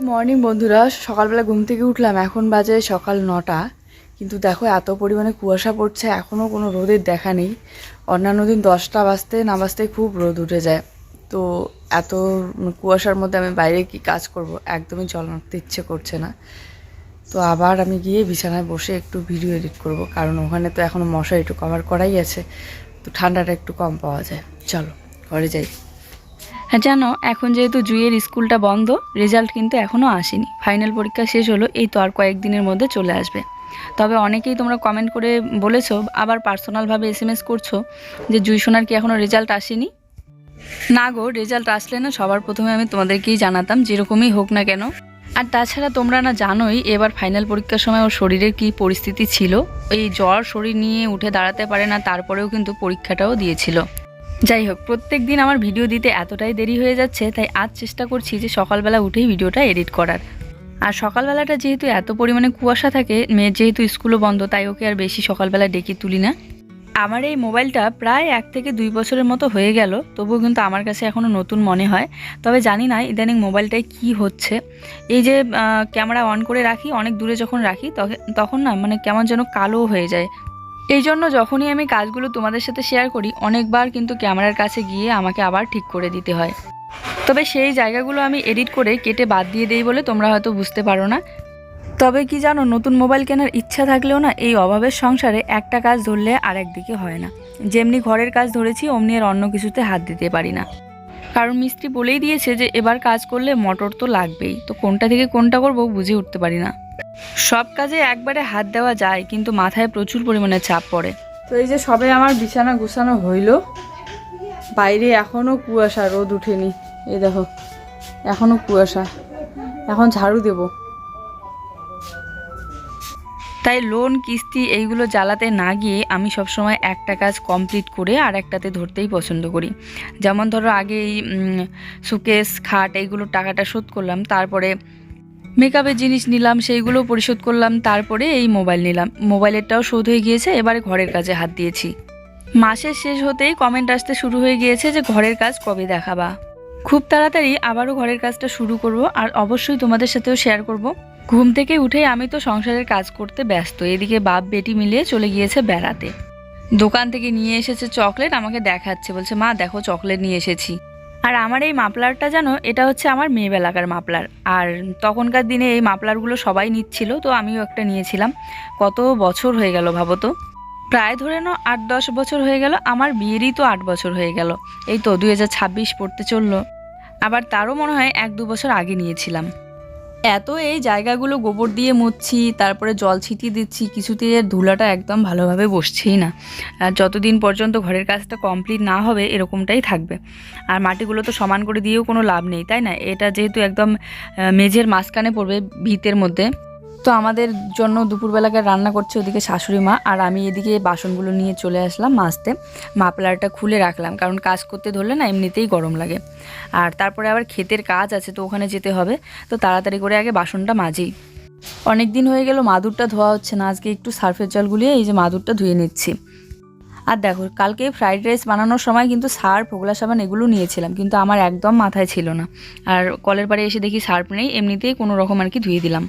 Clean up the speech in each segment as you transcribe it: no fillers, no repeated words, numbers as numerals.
Morning বন্ধুরা, সকালবেলা ঘুম থেকে উঠলাম, এখন বাজে সকাল 9টা। কিন্তু দেখো এত পরিমাণে কুয়াশা পড়ছে, এখনও কোনো রোদের দেখা নেই। অন্যান্য দিন 10টা বাজতে না বাজতে খুব রোদ উঠে যায়। তো এত কুয়াশার মধ্যে আমি বাইরে কি কাজ করব, একদমই চলাতে ইচ্ছে করছে না। তো আবার আমি গিয়ে বিছানায় বসে একটু ভিডিও এডিট করব, কারণ ওখানে তো এখনও মশা একটু কভার করাই আছে, তো ঠান্ডাটা একটু কম পাওয়া যায়। চলো ঘরে যাই। হ্যাঁ জানো, এখন যেহেতু জুইয়ের স্কুলটা বন্ধ, রেজাল্ট কিন্তু এখনও আসেনি। ফাইনাল পরীক্ষা শেষ হলো, এই তো আর কয়েকদিনের মধ্যে চলে আসবে। তবে অনেকেই তোমরা কমেন্ট করে বলেছো, আবার পার্সোনালভাবে SMS করছো যে জুই সোনার কি এখনও রেজাল্ট আসেনি। না গো, রেজাল্ট আসলে না সবার প্রথমে আমি তোমাদেরকেই জানাতাম, যেরকমই হোক না কেন। আর তাছাড়া তোমরা না জানোই এবার ফাইনাল পরীক্ষার সময় ওর শরীরের কী পরিস্থিতি ছিল। এই জ্বর, শরীর নিয়ে উঠে দাঁড়াতে পারে না, তারপরেও কিন্তু পরীক্ষাটাও দিয়েছিল। যাই হোক, প্রত্যেক দিন আমার ভিডিও দিতে এতটাই দেরি হয়ে যাচ্ছে, তাই আজ চেষ্টা করছি যে সকালবেলা উঠেই ভিডিওটা এডিট করার। আর সকালবেলাটা যেহেতু এত পরিমাণে কুয়াশা থাকে, মেয়ের যেহেতু স্কুলও বন্ধ, তাই ওকে আর বেশি সকালবেলা ডেকে তুলি না। আমার এই মোবাইলটা প্রায় 1 থেকে 2 বছরের মতো হয়ে গেল, তবুও কিন্তু আমার কাছে এখনও নতুন মনে হয়। তবে জানি না ইদানিং মোবাইলটায় কি হচ্ছে। এই যে ক্যামেরা অন করে রাখি, অনেক দূরে যখন রাখি তখন না মানে কেমন যেন কালো হয়ে যায়। এই জন্য যখনই আমি কাজগুলো তোমাদের সাথে শেয়ার করি, অনেকবার কিন্তু ক্যামেরার কাছে গিয়ে আমাকে আবার ঠিক করে দিতে হয়। তবে সেই জায়গাগুলো আমি এডিট করে কেটে বাদ দিয়ে দেই বলে তোমরা হয়তো বুঝতে পারো না। তবে কি জানো, নতুন মোবাইল কেনার ইচ্ছা থাকলেও না এই অভাবের সংসারে একটা কাজ ধরলে আর একদিকে হয় না। যেমনি ঘরের কাজ ধরেছি, অমনি আর অন্য কিছুতে হাত দিতে পারি না। কারণ মিস্ত্রি বলেই দিয়েছে যে এবার কাজ করলে মোটর তো লাগবেই, তো কোনটা থেকে কোনটা করব বুঝে উঠতে পারি না। সব কাজে একবারে হাত দেওয়া যায়, কিন্তু মাথায় প্রচুর পরিমাণে চাপ পড়ে। তো এই যে সবে আমার বিছানা গুছানো হইল, বাইরে এখনও কুয়াশা, রোদ উঠেনি। এই দেখো এখনও কুয়াশা, এখন ঝাড়ু দেব। তাই লোন, কিস্তি এইগুলো জ্বালাতে না গিয়ে আমি সবসময় একটা কাজ কমপ্লিট করে আর একটাতে ধরতেই পছন্দ করি। যেমন ধরো আগে এই সুকেস, খাট এইগুলোর টাকাটা শোধ করলাম, তারপরে মেকআপের জিনিস নিলাম, সেইগুলো পরিশোধ করলাম, তারপরে এই মোবাইল নিলাম, মোবাইলেরটাও শোধ হয়ে গিয়েছে। এবারে ঘরের কাজে হাত দিয়েছি। মাসের শেষ হতেই কমেন্ট আসতে শুরু হয়ে গিয়েছে যে ঘরের কাজ কবে দেখাবা। খুব তাড়াতাড়ি আবারও ঘরের কাজটা শুরু করব, আর অবশ্যই তোমাদের সাথেও শেয়ার করব। ঘুম থেকে উঠেই আমি তো সংসারের কাজ করতে ব্যস্ত, এদিকে বাপ বেটি মিলিয়ে চলে গিয়েছে বেড়াতে। দোকান থেকে নিয়ে এসেছে চকলেট, আমাকে দেখাচ্ছে, বলছে মা দেখো চকলেট নিয়ে এসেছি। আর আমার এই মাফলারটা জানো, এটা হচ্ছে আমার মেয়েবেলাকার মাফলার। আর তখনকার দিনে এই মাফলারগুলো সবাই নিচ্ছিল, তো আমিও একটা নিয়েছিলাম। কত বছর হয়ে গেল ভাবো তো, প্রায় ধরে নাও 8-10 বছর হয়ে গেল। আমার বিয়েরই তো 8 বছর হয়ে গেল, এই তো 2026 পড়তে চললো। আবার তারও মনে হয় 1-2 বছর আগে নিয়েছিলাম। এত এই জায়গাগুলো গোবর দিয়ে মুছছি, তারপরে জল ছিটিয়ে দিচ্ছি, কিছুতে ধুলাটা একদম ভালোভাবে বসছেই না। আর যতদিন পর্যন্ত ঘরের কাজটা কমপ্লিট না হবে এরকমটাই থাকবে। আর মাটিগুলো তো সমান করে দিয়েও কোনো লাভ নেই, তাই না? এটা যেহেতু একদম মেঝের মাঝখানে পড়বে, ভিতের মধ্যে। তো আমাদের জন্য দুপুরবেলাকার রান্না করছে ওদিকে শাশুড়ি মা, আর আমি এদিকে বাসনগুলো নিয়ে চলে আসলাম মাজতে। মাফলারটা খুলে রাখলাম, কারণ কাজ করতে ধরলে না এমনিতেই গরম লাগে। আর তারপরে আবার ক্ষেতের কাজ আছে, তো ওখানে যেতে হবে, তো তাড়াতাড়ি করে আগে বাসনটা মাজেই। অনেক দিন হয়ে গেল মাদুরটা ধোয়া হচ্ছে না, আজকে একটু সার্ফের জল গুলিয়ে এই যে মাদুরটা ধুয়ে নিচ্ছি। আর দেখো, কালকে ফ্রাইড রাইস বানানোর সময় কিন্তু সার্ফ, হোগলা সাবান এগুলো নিয়েছিলাম, কিন্তু আমার একদম মাথায় ছিল না। আর কলের পাড়ে এসে দেখি সার্ফ নেই, এমনিতেই কোনো রকম আর কি ধুয়ে দিলাম।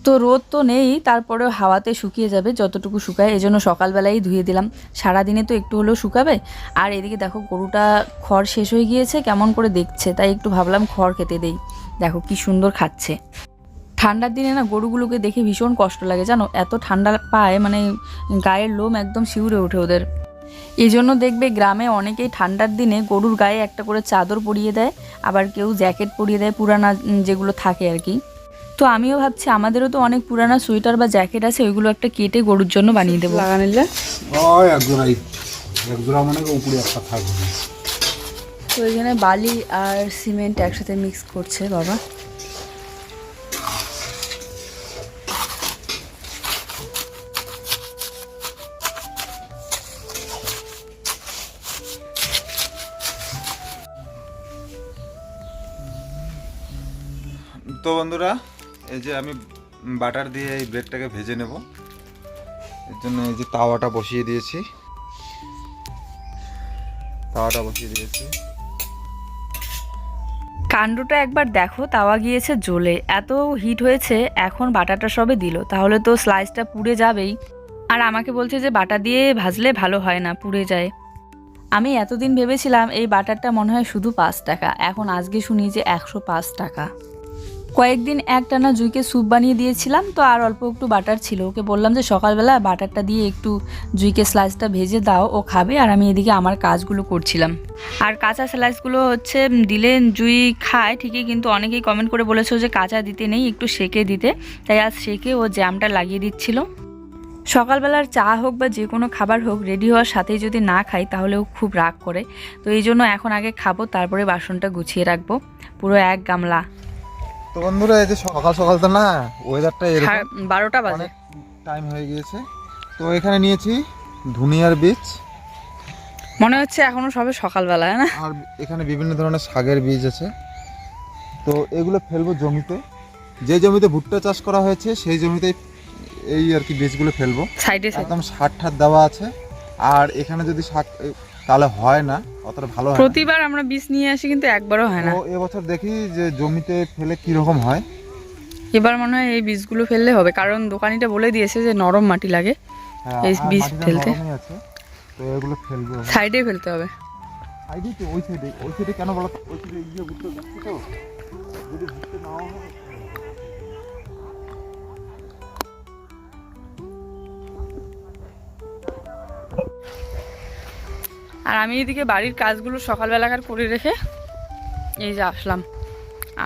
তো রোদ তো নেই, তারপরেও হাওয়াতে শুকিয়ে যাবে যতটুকু শুকায়, এজন্য সকালবেলাই ধুয়ে দিলাম। সারাদিনে তো একটু হলেও শুকাবে। আর এদিকে দেখো গরুটা খড় শেষ হয়ে গিয়েছে, কেমন করে দেখছে, তাই একটু ভাবলাম খড় খেতে দেই। দেখো কি সুন্দর খাচ্ছে। ঠান্ডার দিনে না গরুগুলোকে দেখে ভীষণ কষ্ট লাগে জানো, এত ঠান্ডা পায়, মানে গায়ের লোম একদম শিউরে ওঠে ওদের। এই জন্য দেখবে গ্রামে অনেকেই ঠান্ডার দিনে গরুর গায়ে একটা করে চাদর পরিয়ে দেয়, আবার কেউ জ্যাকেট পরিয়ে দেয়, পুরানা যেগুলো থাকে আর কি। তো আমিও ভাবছি আমাদেরও তো অনেক পুরানা সোয়েটার বা জ্যাকেট আছে, ওইগুলো একটা কেটে গরুর জন্য বানিয়ে দেবো। লাগানিলে তো এখানে বালি আর সিমেন্ট একসাথে মিক্স করছে বাবা। তো বন্ধুরা, এই যে আমি বাটার দিয়ে এই ব্রেডটাকে ভেজে নেব, এর জন্য এই যে তাওয়াটা বসিয়ে দিয়েছি। কাণ্ডটা একবার দেখো, তাওয়া গিয়েছে জ্বলে, এত হিট হয়েছে। এখন বাটাটা সবে দিল, তাহলে তো স্লাইসটা পুড়ে যাবেই। আর আমাকে বলছে যে বাটা দিয়ে ভাজলে ভালো হয় না, পুড়ে যায়। আমি এতদিন ভেবেছিলাম এই বাটারটা মনে হয় শুধু 5 টাকা, এখন আজকে শুনি যে 105 টাকা। কয়েকদিন একটানা জুইকে স্যুপ বানিয়ে দিয়েছিলাম, তো আর অল্প একটু বাটার ছিল। ওকে বললাম যে সকালবেলা বাটারটা দিয়ে একটু জুইকে স্লাইসটা ভেজে দাও, ও খাবে। আর আমি এদিকে আমার কাজগুলো করছিলাম। আর কাঁচা স্লাইসগুলো হচ্ছে দিলে জুই খায় ঠিকই, কিন্তু অনেকেই কমেন্ট করে বলেছো যে কাঁচা দিতে নেই, একটু সেকে দিতে। তাই আজ সেকে ও জ্যামটা লাগিয়ে দিচ্ছিল। সকালবেলার চা হোক বা যে কোনো খাবার হোক, রেডি হওয়ার সাথেই যদি না খাই তাহলেও খুব রাগ করে। তো এই জন্য এখন আগে খাবো, তারপরে বাসনটা গুছিয়ে রাখবো। পুরো এক গামলা। তো বন্ধুরা, এই যে সকাল সকাল তো না, ওয়েদারটা এরকম 12টা বাজে, অনেক টাইম হয়ে গিয়েছে। তো এখানে নিয়েছি ধুনিয়ার বীজ, মনে হচ্ছে এখনো সবে সকালবেলা, না? আর এখানে বিভিন্ন ধরনের শাকের বীজ আছে। তো এগুলো ফেলবো জমিতে, যে জমিতে ভুট্টা চাষ করা হয়েছে সেই জমিতে এই আর কি বীজগুলো ফেলবো। সাইডে একদম সার ঠার দেওয়া আছে। আর এখানে যদি শাক তাহলে হয় না, অতটা ভালো হয় না। প্রতিবার আমরা বীজ নিয়ে আসি কিন্তু একবারও হয় না। তো এবছর দেখি যে জমিতে ফেলে কি রকম হয়। এবার মনে হয় এই বীজগুলো ফেললে হবে, কারণ দোকানিটা বলে দিয়েছে যে নরম মাটি লাগে এই বীজ ফেলতে। আছে, তো এগুলো ফেলবো। সাইডে ফেলতে হবে। সাইডে তো ওই সাইডে কেন বলো তো, ওই সাইডে গিয়ে ভুট্টা যাচ্ছে, তো যদি ভুট্টা নাও হয়। আর আমি এদিকে বাড়ির কাজগুলো সকালবেলাকার করে রেখে এই যে আসলাম।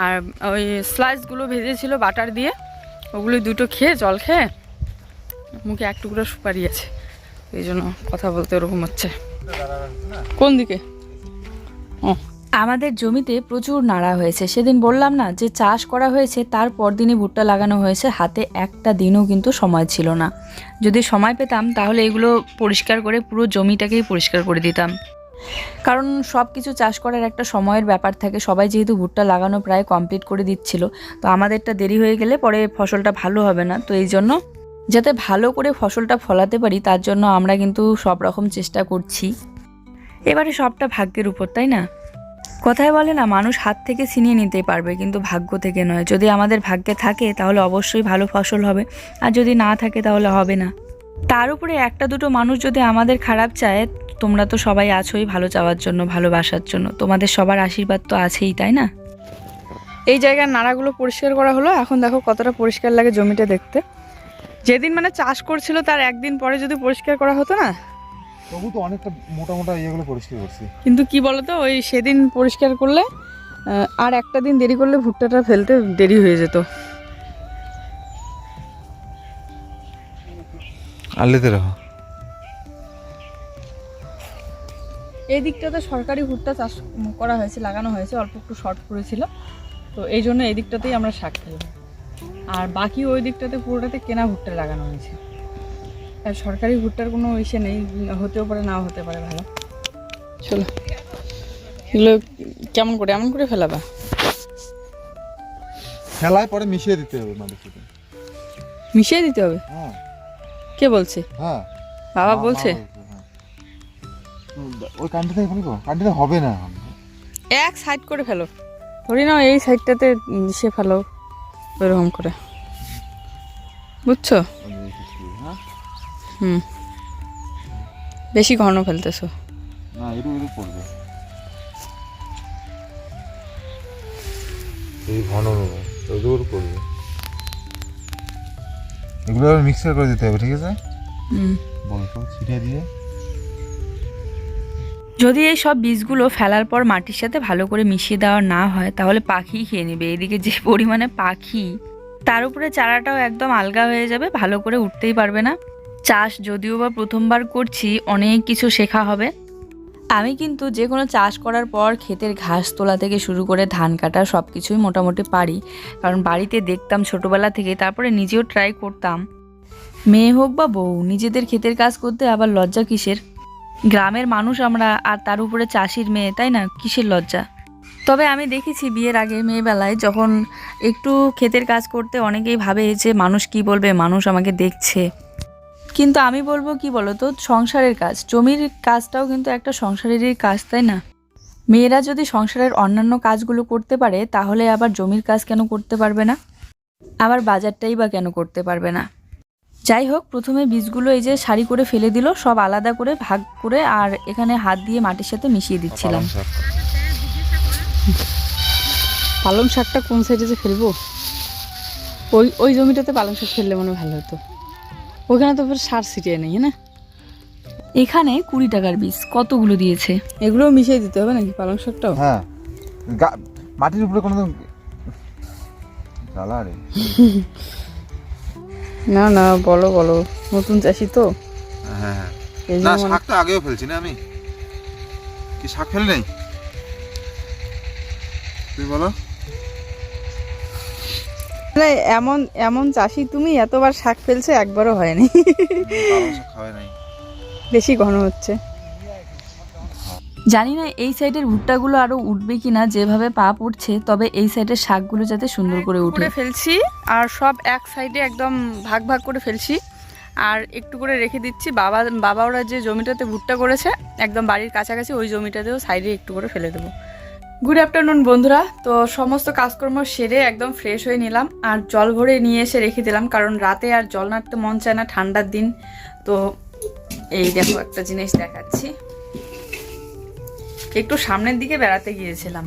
আর ওই স্লাইসগুলো ভেজেছিল বাটার দিয়ে, ওগুলো দুটো খেয়ে জল খেয়ে মুখে এক টুকরো সুপারি আছে, এই জন্য কথা বলতে ওরকম হচ্ছে। কোন দিকে? ও, আমাদের জমিতে প্রচুর নাড়া হয়েছে। সেদিন বললাম না যে চাষ করা হয়েছে, তার পরদিনই ভুট্টা লাগানো হয়েছে। হাতে একটা দিনও কিন্তু সময় ছিল না। যদি সময় পেতাম তাহলে এগুলো পরিষ্কার করে পুরো জমিটাকেই পরিষ্কার করে দিতাম, কারণ সব কিছু চাষ করার একটা সময়ের ব্যাপার থাকে। সবাই যেহেতু ভুট্টা লাগানো প্রায় কমপ্লিট করে দিচ্ছিল, তো আমাদেরটা দেরি হয়ে গেলে পরে ফসলটা ভালো হবে না। তো এই জন্য যাতে ভালো করে ফসলটা ফলাতে পারি, তার জন্য আমরা কিন্তু সব রকম চেষ্টা করছি। এবারে সবটা ভাগ্যের উপর, তাই না? কথায় বলে না, মানুষ হাত থেকে ছিনিয়ে নিতে পারবে কিন্তু ভাগ্য থেকে নয়। যদি আমাদের ভাগ্যে থাকে তাহলে অবশ্যই ভালো ফসল হবে, আর যদি না থাকে তাহলে হবে না। তার উপরে একটা দুটো মানুষ যদি আমাদের খারাপ চায়, তোমরা তো সবাই আছোই ভালো চাওয়ার জন্য, ভালোবাসার জন্য। তোমাদের সবার আশীর্বাদ তো আছেই, তাই না? এই জায়গার নাড়াগুলো পরিষ্কার করা হলো। এখন দেখো কতটা পরিষ্কার লাগে জমিটা দেখতে। যেদিন মানে চাষ করছিল তার একদিন পরে যদি পরিষ্কার করা হতো না, তবু তো অনেকটা মোটা মোটা ইয়েগুলো পরিষ্কার করছি। কিন্তু কি বলতো, ওই সেদিন পরিষ্কার করলে আর একটা দিন দেরি করলে ভুট্টাটা ফেলতে দেরি হয়ে যেত। আলেতে রাখো। এই দিকটাতে সরকারি ভুট্টা চাষ করা হয়েছে, লাগানো হয়েছে, অল্প একটু শর্ট পড়েছিল, তো এই জন্য এই দিকটাতেই আমরা শাক ফেলব। আর বাকি ওই দিকটাতে পুরোটাতে কেনা ভুট্টা লাগানো হয়েছে। আর সরকারি ভুট্টার কোনো ইসে নেই, হতেও পারে নাও হতে পারে। ভালো, চলো এগুলো কেমন করে এমন করে ফেলাবা? ফেলায় পরে মিশিয়ে দিতে হবে মাটির সাথে। মিশিয়ে দিতে হবে? হ্যাঁ। কে বলছে? হ্যাঁ, বাবা বলছে। ওই কান্ডিতে ফেলবো, কান্ডিতে হবে না। এক সাইড করে ফেলো, ধরি নাও এই সাইডটাতে সে ফেলো, ওইরকম করে, বুঝছো? হুম, বেশি ঘন ফেলতেছো না, এরু এরু করবে। এই ঘন নেবো, এরু করবে। এগুলো মিক্সার করে দিতে হবে, ঠিক আছে? বলতো ছিটিয়ে দিয়ে। যদি এই সব বীজগুলো ফেলার পর মাটির সাথে ভালো করে মিশিয়ে দেওয়া না হয়, তাহলে পাখি খেয়ে নেবে। এদিকে যে পরিমাণে পাখি, তার উপরে চারাটাও একদম আলগা হয়ে যাবে, ভালো করে উঠতেই পারবে না। চাষ যদিও বা প্রথমবার করছি, অনেক কিছু শেখা হবে। আমি কিন্তু যে কোনো চাষ করার পর ক্ষেতের ঘাস তোলা থেকে শুরু করে ধান কাটা সব কিছুই মোটামুটি পারি, কারণ বাড়িতে দেখতাম ছোটোবেলা থেকে, তারপরে নিজেও ট্রাই করতাম। মেয়ে হোক বা বউ, নিজেদের ক্ষেতের কাজ করতে আবার লজ্জা কিসের? গ্রামের মানুষ আমরা, আর তার উপরে চাষির মেয়ে, তাই না? কিসের লজ্জা? তবে আমি দেখেছি বিয়ের আগে মেয়েবেলায় যখন একটু ক্ষেতের কাজ করতে অনেকেই ভাবে যে মানুষ কি বলবে, মানুষ আমাকে দেখছে। কিন্তু আমি বলবো কি বলো তো, সংসারের কাজ, জমির কাজটাও কিন্তু একটা সংসারেরই কাজ, তাই না? মেয়েরা যদি সংসারের অন্যান্য কাজগুলো করতে পারে তাহলে আবার জমির কাজ কেন করতে পারবে না, আবার বাজারটাই বা কেন করতে পারবে না। যাই হোক, প্রথমে বীজগুলো এই যে সারি করে ফেলে দিল, সব আলাদা করে ভাগ করে, আর এখানে হাত দিয়ে মাটির সাথে মিশিয়ে দিচ্ছিলাম। পালং শাকটা কোন সাইডে যে ফেলবো? ওই ওই জমিটাতে পালং শাক ফেললে মনে হয় ভালো হতো। ওখানে তো ফের সার ছিটিয়ে নেই না। এখানে 20 টাকার বীজ কতগুলো দিয়েছে। এগুলোও মিশিয়ে দিতে হবে নাকি পালং শাকটাও? হ্যাঁ, মাটির উপরে কোনো জ্বালা রে। না না, বলো বলো, নতুন চাষি তো। হ্যাঁ, এই না জন্য শাকটা আগেও ফেলছি না আমি। কি শাক ফেল নেই? তুই বলো। মানে এমন এমন চাষি তুমি, এতবার শাক ফেলছে একবারও হয়নি। পালং শাক খাওয়াই নাই। বেশি ঘন হচ্ছে। জানি না এই সাইডের ভুট্টাগুলো আরো উঠবে কিনা, যেভাবে পা পড়ছে, তবে এই সাইডের শাকগুলো যাতে সুন্দর করে উঠে। ফেলছি আর সব এক সাইডে একদম ভাগ ভাগ করে ফেলছি, আর একটু করে রেখে দিচ্ছি। বাবা ওরা যে জমিটাতে ভুট্টা করেছে একদম বাড়ির কাছাকাছি, ওই জমিটাতেও সাইডে একটু করে ফেলে দেবো। গুড আফটারনুন বন্ধুরা। তো সমস্ত কাজকর্ম সেরে একদম ফ্রেশ হয়ে নিলাম, আর জল ভরে নিয়ে এসে রেখে দিলাম, কারণ রাতে আর জল নাড়তে মন চায় না, ঠান্ডার দিন। তো এই দেখো একটা জিনিস দেখাচ্ছি। একটু সামনের দিকে বেড়াতে গিয়েছিলাম,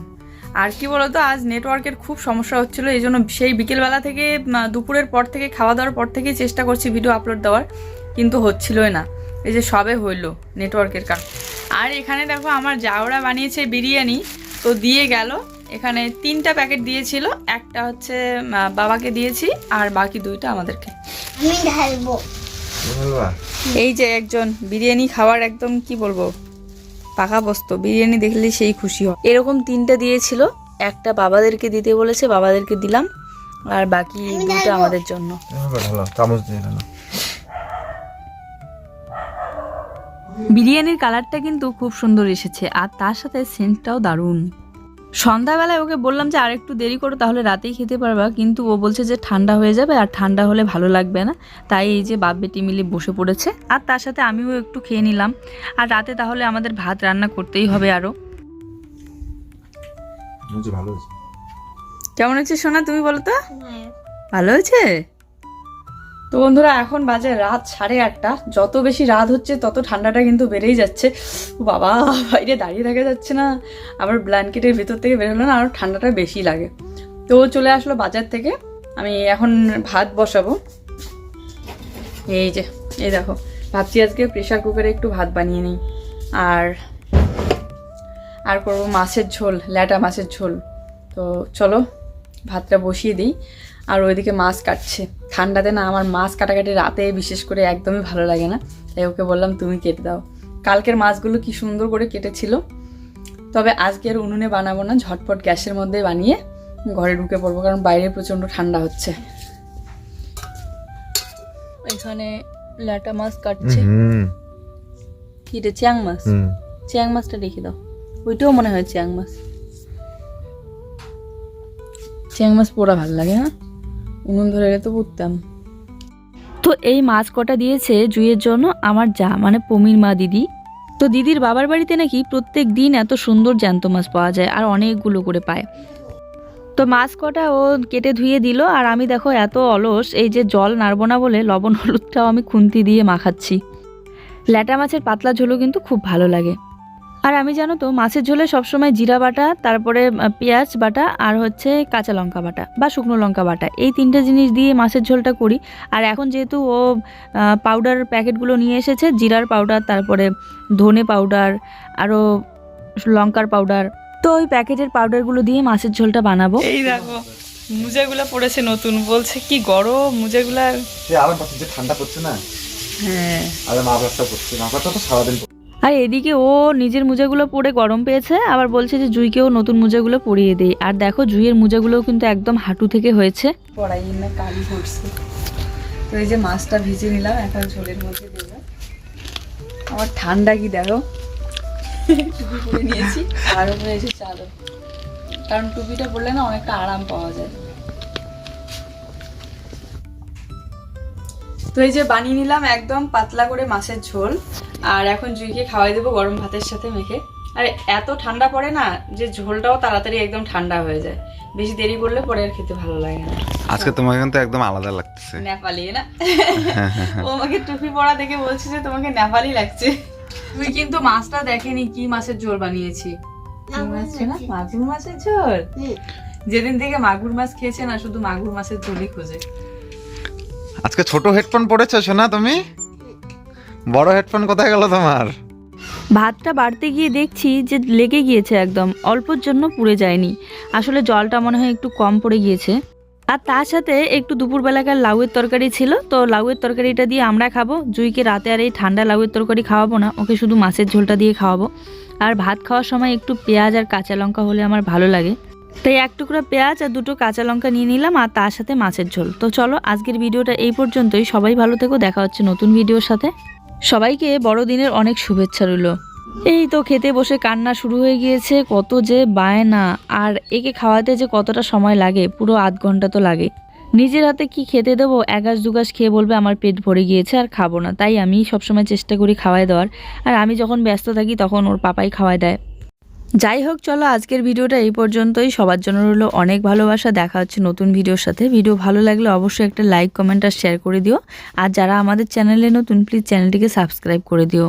আর কি বলতো, আজ নেটওয়ার্কের খুব সমস্যা হচ্ছিল, এই জন্য সেই বিকেলবেলা থেকে দুপুরের পর থেকে খাওয়া দাওয়ার পর থেকেই চেষ্টা করছি ভিডিও আপলোড দেওয়ার, কিন্তু হচ্ছিলই না। এই যে সবে হইলো নেটওয়ার্কের কারণ। আর এখানে দেখো আমার জাউরা বানিয়েছে বিরিয়ানি, তো দিয়ে গেল। এখানে 3টা প্যাকেট দিয়েছিল, একটা হচ্ছে বাবাকে দিয়েছি আর বাকি 2টা আমাদেরকে। আমি ঢালবো। এই যে একজন বিরিয়ানি খাওয়ার একদম কি বলবো পাকা বস্তু, বিরিয়ানি দেখলে সেই খুশি হয়। এরকম 3টা দিয়েছিল, একটা বাবাদেরকে দিতে বলেছে, বাবাদেরকে দিলাম, আর বাকি 2টা আমাদের জন্য। চামচ দিয়ে ঢালো। বিরিয়ানির কালারটা কিন্তু খুব সুন্দর এসেছে, আর তার সাথে সেন্টটাও দারুণ। সন্ধ্যাবেলায় ওকে বললাম যে আর একটু দেরি করো, তাহলে রাতেই খেতে পারবা, কিন্তু ও বলছে যে ঠান্ডা হয়ে যাবে, আর ঠান্ডা হলে ভালো লাগবে না। তাই এই যে বাপ বেটি মিলে বসে পড়েছে, আর তার সাথে আমিও একটু খেয়ে নিলাম। আর রাতে তাহলে আমাদের ভাত রান্না করতেই হবে আরও। ভালো হয়েছে। কেমন হচ্ছে সোনা, তুমি বলো তো? ভালো হয়েছে। তো বন্ধুরা, এখন বাজে রাত 8:30। যত বেশি রাত হচ্ছে তত ঠান্ডাটা কিন্তু বেড়েই যাচ্ছে। ও বাবা, বাইরে দাঁড়িয়ে থাকা যাচ্ছে না, আবার ব্ল্যাঙ্কেটের ভেতর থেকে বেরোলো না, আরও ঠান্ডাটা বেশি লাগে। তো চলে আসলো বাজার থেকে, আমি এখন ভাত বসাবো। এই যে এই দেখো, ভাবছি আজকে প্রেশার কুকারে একটু ভাত বানিয়ে নিই, আর করবো মাছের ঝোল, ল্যাটা মাছের ঝোল। তো চলো ভাতটা বসিয়ে দিই। আর ওইদিকে মাছ কাটছে। ঠান্ডাতে না আমার মাছ কাটাকাটি রাতে বিশেষ করে একদমই ভালো লাগে না, তাই ওকে বললাম তুমি কেটে দাও। কালকের মাছগুলো কি সুন্দর করে কেটেছিল। তবে আজকে আর উনুনে বানাবো না, ঝটপট গ্যাসের মধ্যে বানিয়ে ঘরে ঢুকে পড়বো, কারণ বাইরে প্রচণ্ড ঠান্ডা হচ্ছে। এখানে ল্যাটা মাছ কাটছে। কি রে, চ্যাং মাছ? চ্যাং মাছটা রেখে দাও, ওইটাও মনে হয় চ্যাং মাছ। চ্যাং মাছ পোড়া ভালো লাগে না, উনুন ধরে গেলে তো পুড়তাম। তো এই মাছ কটা দিয়েছে জুইয়ের জন্য আমার যা, মানে পমির মা দিদি। তো দিদির বাবার বাড়িতে নাকি প্রত্যেক দিন এত সুন্দর জ্যান্ত মাছ পাওয়া যায়, আর অনেকগুলো করে পায়। তো মাছ কটা ও কেটে ধুয়ে দিল, আর আমি দেখো এত অলস, এই যে জল নাড়বো না বলে লবণ হলুদটাও আমি খুন্তি দিয়ে মাখাচ্ছি। ল্যাটা মাছের পাতলা ঝোলও কিন্তু খুব ভালো লাগে। আর আমি জানো তো মাছের ঝোলে সবসময় জিরা বাটা, তারপরে পেঁয়াজ বাটা, আর হচ্ছে কাঁচা লঙ্কা বাটা বা শুকনো লঙ্কা বাটা, এই 3টে জিনিস দিয়ে মাছের ঝোলটা করি। আর এখন যেহেতু ও পাউডার প্যাকেটগুলো নিয়ে এসেছে, জিরার পাউডার, তারপরে ধনে পাউডার, আরও লঙ্কার পাউডার, তো ওই প্যাকেটের পাউডারগুলো দিয়ে মাছের ঝোলটা বানাবো। এই দেখো মুজাগুলা পড়েছে নতুন, বলছে কি গরম মুজাগুলা। আরাম পাচ্ছে, যে ঠান্ডা পড়ছে না। হ্যাঁ, আর মাফলারটা পড়ছে, মাফলারটা তো সারাদিন। আর এদিকে ও নিজের মোজাগুলো পরে গরম পেয়েছে, আবার বলছে যে জুইকেও নতুন মোজাগুলো পরিয়ে দেই। আর দেখো জুইয়ের মোজাগুলোও কিন্তু একদম হাঁটু থেকে হয়েছে। পড়াই না কালি পড়ছে। তো এই যে মাছটা ভিজে নিলাম, এখন ঝোলের মধ্যে দেবো। আমার ঠান্ডা কি দেখো, টুপি পরে নিয়েছি, আর উপরে এসে চাদর, কারণ টুপিটা পরলে না অনেকটা আরাম পাওয়া যায়। তো এই যে বানিয়ে নিলাম একদম পাতলা করে মাছের ঝোল, আর এখন জুইকে খাওয়াই দেবো গরম ভাতের সাথে মেখে। আর এত ঠান্ডা পড়ে না যে ঝোলটাও তাড়াতাড়ি একদম ঠান্ডা হয়ে যায়, বেশি দেরি করলে পরে আর খেতে ভালো লাগে না। আজকে তোমাকে কিন্তু একদম আলাদা লাগতেছে। নেপালি না? ও আমাকে টুপি পরা দেখে বলছে যে তোমাকে নেপালি লাগছে। তুই কিন্তু মাছটা দেখেনি কি মাছের ঝোল বানিয়েছি। মাগুর মাছের ঝোল। যেদিন থেকে মাগুর মাছ খেয়েছে না, শুধু মাগুর মাছের ঝোলই খোঁজে। আজকে ছোট হেডফোন পড়েছো শোনা তুমি? বড় হেডফোন কোথায় গেল তোমার? ভাতটা বাড়তে গিয়ে দেখছি যে লেগে গিয়েছে, একদম অল্পর জন্য পুড়ে যায়নি। আসলে জলটা মনে হয় একটু কম পড়ে গিয়েছে। আর তার সাথে একটু দুপুরবেলাকার লাউয়ের তরকারি ছিল, তো লাউয়ের তরকারিটা দিয়ে আমরা খাবো। জুইকে রাতে আর এই ঠান্ডা লাউয়ের তরকারি খাওয়াবো না, ওকে শুধু মাছের ঝোলটা দিয়ে খাওয়াবো। আর ভাত খাওয়ার সময় একটু পেঁয়াজ আর কাঁচা লঙ্কা হলে আমার ভালো লাগে, তাই এক টুকরা পেঁয়াজ আর 2টো কাঁচা লঙ্কা নিয়ে নিলাম, আর তার সাথে মাছের ঝোল। তো চলো আজকের ভিডিওটা এই পর্যন্তই। সবাই ভালো থেকো, দেখা হচ্ছে নতুন ভিডিওর সাথে। সবাইকে বড়দিনের অনেক শুভেচ্ছা রইল। এই তো খেতে বসে কান্না শুরু হয়ে গিয়েছে, কত যে বায়না। আর একে খাওয়াতে যে কতটা সময় লাগে, পুরো আধ ঘন্টা তো লাগে। নিজের হাতে কি খেতে দেবো, এগাছ দুগাছ খেয়ে বলবে আমার পেট ভরে গিয়েছে আর খাবো না। তাই আমি সবসময় চেষ্টা করি খাওয়াই দেওয়ার, আর আমি যখন ব্যস্ত থাকি তখন ওর পাপাই খাওয়াই দেয়। যাই হোক, চলো আজকের ভিডিওটা এই পর্যন্তই। সবার জন্য রইল অনেক ভালোবাসা, দেখা হচ্ছে নতুন ভিডিওর সাথে। ভিডিও ভালো লাগলে অবশ্যই একটা লাইক, কমেন্ট আর শেয়ার করে দিও। আর যারা আমাদের চ্যানেলে নতুন, প্লিজ চ্যানেলটিকে সাবস্ক্রাইব করে দিও।